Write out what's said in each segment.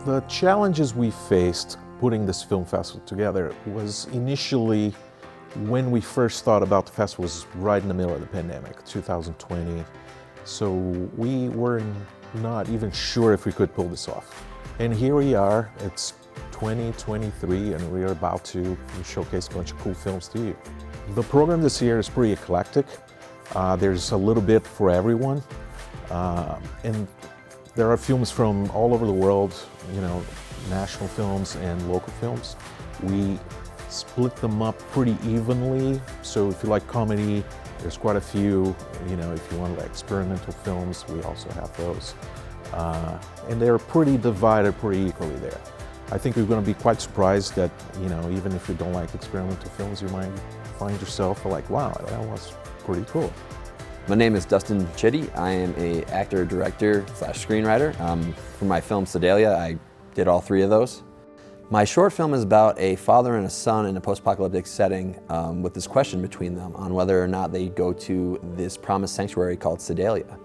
The challenges we faced putting this film festival together was initially, when we first thought about the festival, was right in the middle of the pandemic, 2020. So we were not even sure if we could pull this off. And here we are, it's 2023, and we're about to showcase a bunch of cool films to you. The program this year is pretty eclectic. There's a little bit for everyone. And there are films from all over the world, national films and local films. We split them up pretty evenly. So if you like comedy, there's quite a few. If you want like experimental films, we also have those. And they're pretty divided pretty equally there. I think you're going to be quite surprised that, even if you don't like experimental films, you might find yourself like, wow, that was pretty cool. My name is Dustin Chitty. I am an actor, director / screenwriter. For my film Sedalia, I did all 3 of those. My short film is about a father and a son in a post-apocalyptic setting with this question between them on whether or not they go to this promised sanctuary called Sedalia.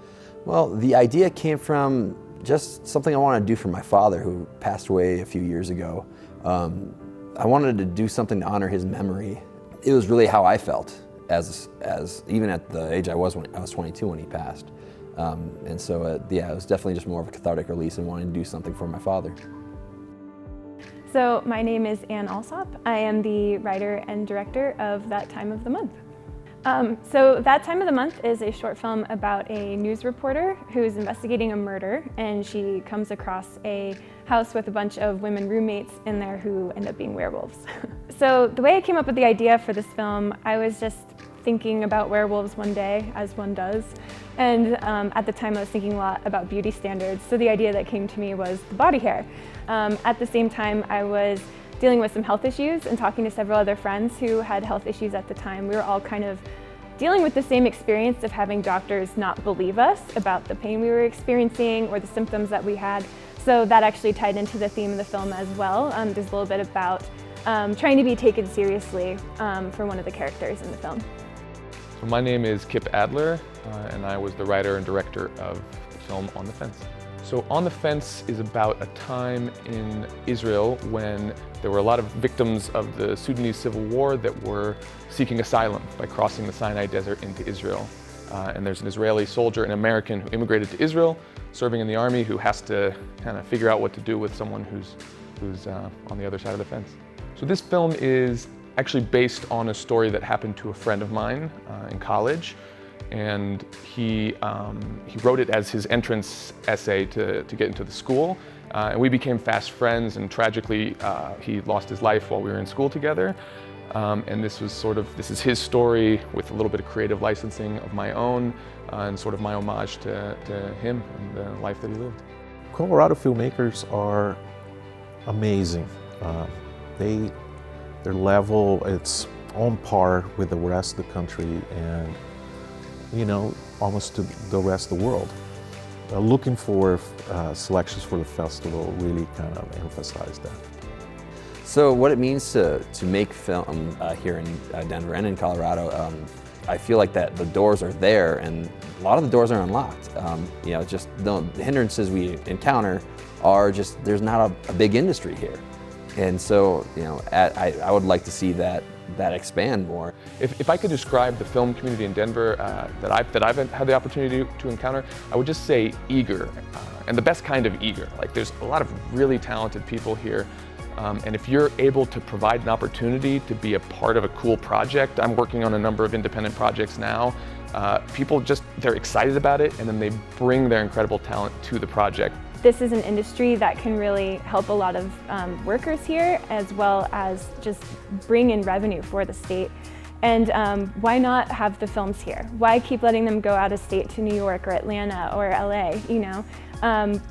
Well, the idea came from just something I wanted to do for my father, who passed away a few years ago. I wanted to do something to honor his memory. It was really how I felt as even at the age I was when I was 22 when he passed. And so it was definitely just more of a cathartic release and wanting to do something for my father. So my name is Anne Alsop. I am the writer and director of That Time of the Month. So That Time of the Month is a short film about a news reporter who is investigating a murder, and she comes across a house with a bunch of women roommates in there who end up being werewolves. So the way I came up with the idea for this film, I was just thinking about werewolves one day, as one does. And at the time I was thinking a lot about beauty standards, so the idea that came to me was the body hair. At the same time, I was dealing with some health issues and talking to several other friends who had health issues at the time. We were all kind of dealing with the same experience of having doctors not believe us about the pain we were experiencing or the symptoms that we had. So that actually tied into the theme of the film as well. There's a little bit about trying to be taken seriously for one of the characters in the film. So my name is Kip Adler, and I was the writer and director of the film On the Fence. So On the Fence is about a time in Israel when there were a lot of victims of the Sudanese civil war that were seeking asylum by crossing the Sinai Desert into Israel. And there's an Israeli soldier, an American, who immigrated to Israel, serving in the army, who has to kind of figure out what to do with someone who's on the other side of the fence. So this film is actually based on a story that happened to a friend of mine in college. And he wrote it as his entrance essay to get into the school. And we became fast friends, and tragically, he lost his life while we were in school together. And this is his story with a little bit of creative licensing of my own, and sort of my homage to him and the life that he lived. Colorado filmmakers are amazing. Their level, it's on par with the rest of the country and almost to the rest of the world. Looking for selections for the festival really kind of emphasize that. So what it means to make film here in Denver and in Colorado, I feel like that the doors are there, and a lot of the doors are unlocked. Just the hindrances we encounter are just, there's not a big industry here. And so, I would like to see that expand more. If I could describe the film community in Denver that I've had the opportunity to encounter, I would just say eager, and the best kind of eager. Like, there's a lot of really talented people here, and if you're able to provide an opportunity to be a part of a cool project, I'm working on a number of independent projects now. People they're excited about it, and then they bring their incredible talent to the project. This is an industry that can really help a lot of workers here, as well as just bring in revenue for the state. And why not have the films here? Why keep letting them go out of state to New York or Atlanta or LA,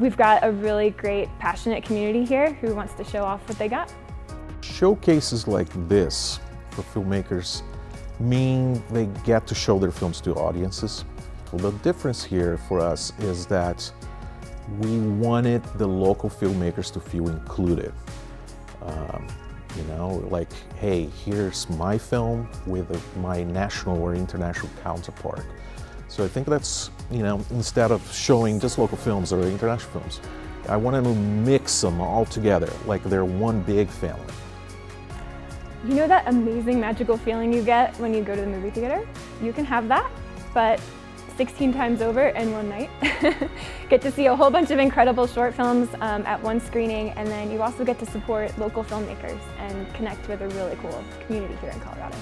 We've got a really great, passionate community here who wants to show off what they got. Showcases like this for filmmakers mean they get to show their films to audiences. Well, the difference here for us is that we wanted the local filmmakers to feel included. Like, hey, here's my film with my national or international counterpart. So I think that's, instead of showing just local films or international films, I wanted to mix them all together, like they're one big family. You know that amazing magical feeling you get when you go to the movie theater? You can have that, but 16 times over in one night. Get to see a whole bunch of incredible short films at one screening, and then you also get to support local filmmakers and connect with a really cool community here in Colorado.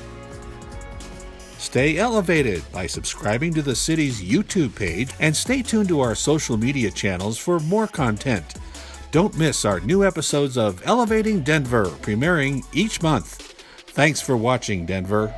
Stay elevated by subscribing to the city's YouTube page and stay tuned to our social media channels for more content. Don't miss our new episodes of Elevating Denver, premiering each month. Thanks for watching, Denver.